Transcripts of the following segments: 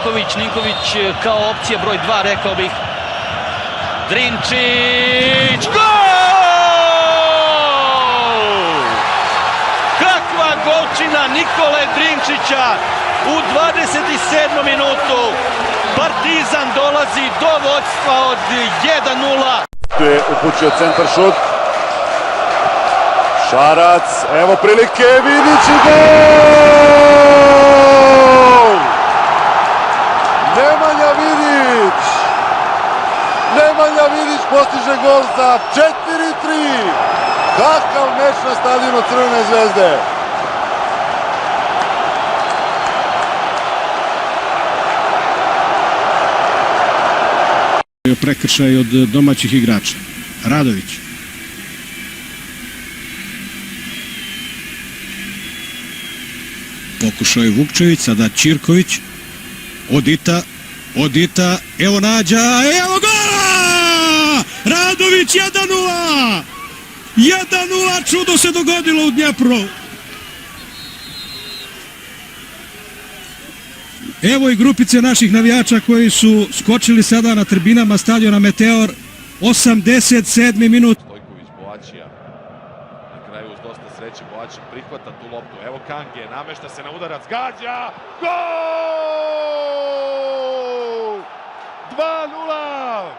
Ninković. Ninković kao opcija broj 2, rekao bih. Drinčić, gol! Kakva golčina Nikole Drinčića u 27. minutu. Partizan dolazi do vođstva od 1:0. Tu je upućio centar šut. Šarac, evo prilike, Vidić i gol! Nemanja Vidić postiže gol za 4:3. Kakav meč na stadionu Crvene zvezde! Prekršaj od domaćih igrača. Radović. Pokušao je Vukčević, sada Ćirković. Odita, evo Nađa, evo gola! Radović 1:0! 1:0, čudo se dogodilo u Dnjepru. Evo i grupice naših navijača koji su skočili sada na tribinama stadiona Meteor. 87. minut. Stojković, Boačija. Na kraju uz dosta sreće Boačija prihvata tu loptu. Evo Kange, namešta se na udarac, gađa! Gol! 2:0!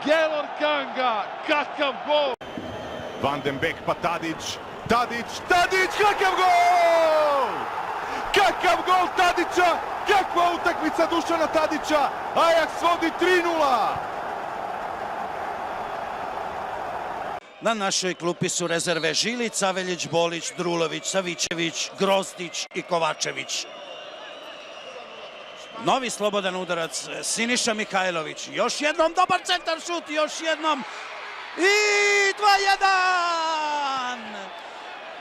Gelor Kanga, kakav gol! Van den Beek pa Tadić, kakav gol! Kakav gol Tadića, kakva utakmica Dušana Tadića, Ajax vodi 3:0. Na našoj klupi su rezerve Žilić, Saveljić, Bolić, Drulović, Savićević, Grozdić i Kovačević. Novi slobodan udarac, Siniša Mihajlović. Još jednom dobar centar šut, još jednom. I 2:1!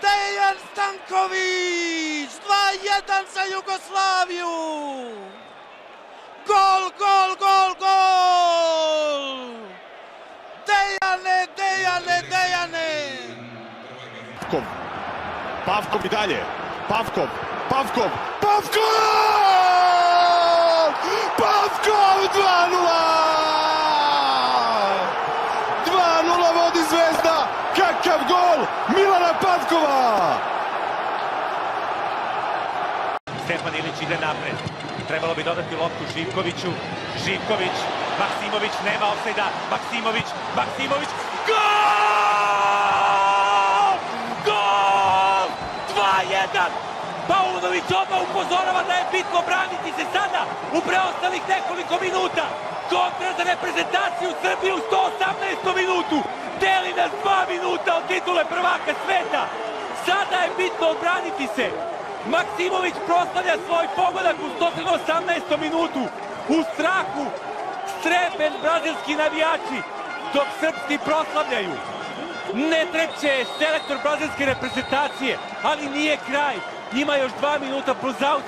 Dejan Stanković! 2:1 za Jugoslaviju! Gol! Dejane! Pavkov i dalje. Pavkov! 2:0! 2:0 vodi Zvezda. Kakav gol Milana Pavkova! Stefan Ilić ide napred. Trebalo bi dodati loptu Živkoviću. Živković, Maksimović, nema ofsajda. Maksimović, gol! Gol! 2:1! Paunović odmah upozorava da je bitno braniti se sada u preostalih nekoliko minuta. Kontra za reprezentaciju Srbije u 118. minutu. Deli nas 2 minuta od titule prvaka sveta. Sada je bitno odbraniti se. Maksimović proslavlja svoj pogodak u 118. minutu. U strahu strepe brazilski navijači dok srpski proslavljaju. Ne treće selektor brazilske reprezentacije, ali nije kraj. Ima još 2 minuta plus auta.